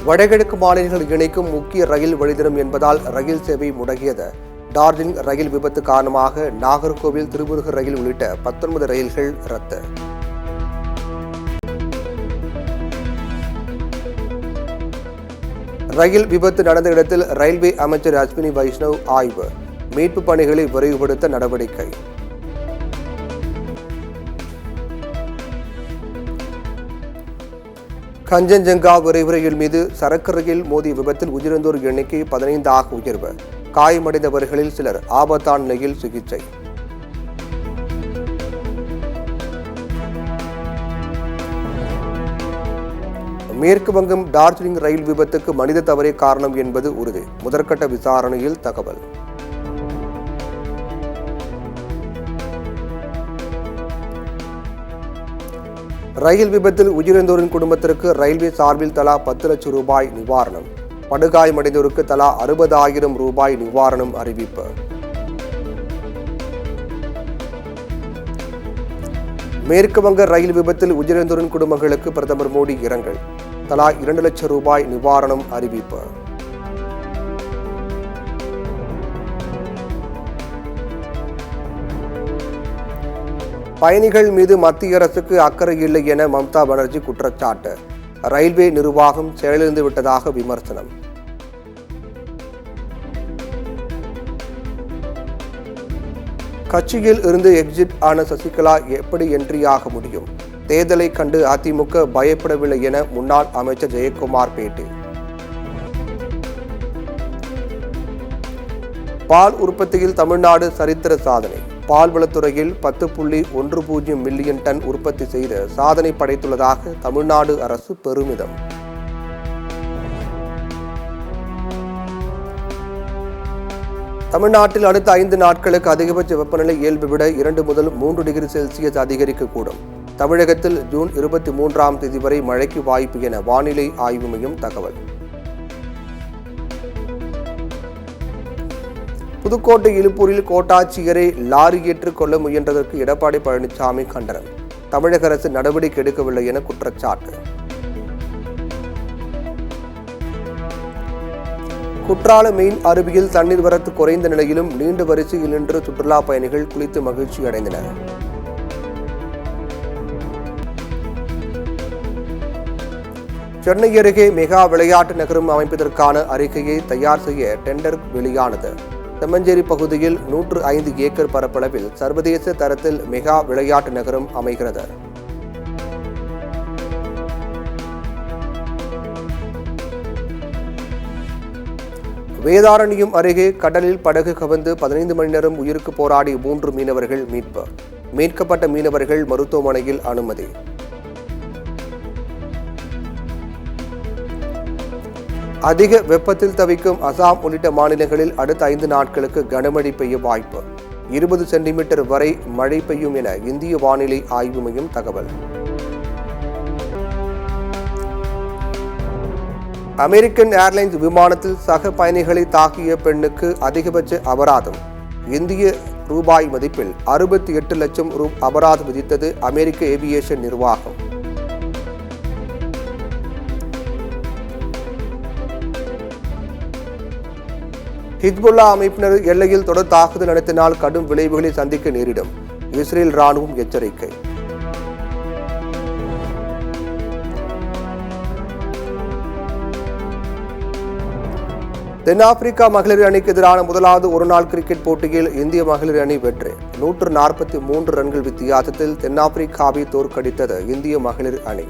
வடகிழக்கு மாநிலங்கள் இணைக்கும் முக்கிய ரயில் வழித்தடம் என்பதால் ரயில் சேவை முடங்கியது. டார்ஜிலிங் ரயில் விபத்து காரணமாக நாகர்கோவில் திருமுருகர் ரயில் உள்ளிட்ட 19 ரயில்கள் ரத்து. ரயில் விபத்து நடந்த இடத்தில் ரயில்வே அமைச்சர் அஸ்வினி வைஷ்ணவ் ஆய்வு. மீட்பு பணிகளை விரைவுபடுத்த நடவடிக்கை. கஞ்சன்ஜங்கா விரைவு ரயில் மீது சரக்கு ரயில் மோதிய விபத்தில் உயிரிழந்தோர் எண்ணிக்கை 15 உயர்வு. காயமடைந்தவர்களில் சிலர் ஆபத்தான நிலையில் சிகிச்சை. மேற்கு வங்கம் டார்ஜிலிங் ரயில் விபத்துக்கு மனித தவறே காரணம் என்பது உறுதி. முதற்கட்ட விசாரணையில் தகவல். ரயில் விபத்தில் உயிரிழந்தோரின் குடும்பத்திற்கு ரயில்வே சார்பில் தலா 10 லட்சம் ரூபாய் நிவாரணம். படுகாயமடைந்தோருக்கு தலா 60,000 ரூபாய் நிவாரணம் அறிவிப்பு. மேற்கு வங்க ரயில் விபத்தில் உயிரிழந்தோரின் குடும்பங்களுக்கு பிரதமர் மோடி இரங்கல். தலா 2 லட்சம் ரூபாய் நிவாரணம் அறிவிப்பு. பயணிகள் மீது மத்திய அரசுக்கு அக்கறை இல்லை என மம்தா பானர்ஜி குற்றச்சாட்டு. ரயில்வே நிர்வாகம் செயலிழந்து விட்டதாக விமர்சனம். கட்சியில் இருந்து எக்ஸிட் ஆன சசிகலா எப்படி என்ட்ரியாக முடியும்? தேர்தலை கண்டு அதிமுக பயப்படவில்லை என முன்னாள் அமைச்சர் ஜெயக்குமார் பேட்டி. பால் உற்பத்தியில் தமிழ்நாடு சரித்திர சாதனை. பால்வளத்துறையில் 10.10 மில்லியன் டன் உற்பத்தி செய்து சாதனை படைத்துள்ளதாக தமிழ்நாடு அரசு பெருமிதம். தமிழ்நாட்டில் அடுத்த 5 நாட்களுக்கு அதிகபட்ச வெப்பநிலை இயல்பை விட 2 முதல் 3 டிகிரி செல்சியஸ் அதிகரிக்கக்கூடும். தமிழகத்தில் ஜூன் 23ஆம் தேதி வரை மழைக்கு வாய்ப்பு என வானிலை ஆய்வு மையம் தகவல். புதுக்கோட்டை இலுப்பூரில் கோட்டாட்சியரை லாரி ஏற்றுக் கொள்ள முயன்றதற்கு எடப்பாடி பழனிசாமி கண்டனம். தமிழக அரசு நடவடிக்கை எடுக்கவில்லை என குற்றச்சாட்டு. குற்றால மெயின் அருவியில் தண்ணீர் வரத்து குறைந்த நிலையிலும் நீண்ட வரிசையில் நின்று சுற்றுலா பயணிகள் குளித்து மகிழ்ச்சி அடைந்தனர். சென்னை அருகே மெகா விளையாட்டு நகரம் அமைப்பதற்கான அறிக்கையை தயார் செய்ய டெண்டர் வெளியானது. செம்மஞ்சேரி பகுதியில் 105 ஏக்கர் பரப்பளவில் சர்வதேச தரத்தில் மெகா விளையாட்டு நகரம் அமைகிறது. வேதாரண்யம் அருகே கடலில் படகு கவிழ்ந்து 15 மணி நேரம் உயிருக்கு போராடிய 3 மீனவர்கள் மீட்பு. மீட்கப்பட்ட மீனவர்கள் மருத்துவமனையில் அனுமதி. அதிக வெப்பத்தில் தவிக்கும் அசாம் உள்ளிட்ட மாநிலங்களில் அடுத்த 5 நாட்களுக்கு கனமழை பெய்ய வாய்ப்பு. 20 சென்டிமீட்டர் வரை மழை பெய்யும் என இந்திய வானிலை ஆய்வு மையம் தகவல். அமெரிக்கன் ஏர்லைன்ஸ் விமானத்தில் சக பயணிகளை தாக்கிய பெண்ணுக்கு அதிகபட்ச அபராதம். இந்திய ரூபாய் மதிப்பில் 68 லட்சம் அபராதம் விதித்தது அமெரிக்க ஏவியேஷன் நிர்வாகம். ஹிஸ்புல்லா அமைப்பினர் எல்லையில் தொடர் தாக்குதல் நடத்தினால் கடும் விளைவுகளை சந்திக்க நேரிடும். இஸ்ரேல் ராணுவம் எச்சரிக்கை. தென்னாப்பிரிக்கா மகளிர் அணிக்கு எதிரான முதலாவது ஒருநாள் கிரிக்கெட் போட்டியில் இந்திய மகளிர் அணி வெற்றி. 143 ரன்கள் வித்தியாசத்தில் தென்னாப்பிரிக்காவை தோற்கடித்தது இந்திய மகளிர் அணி.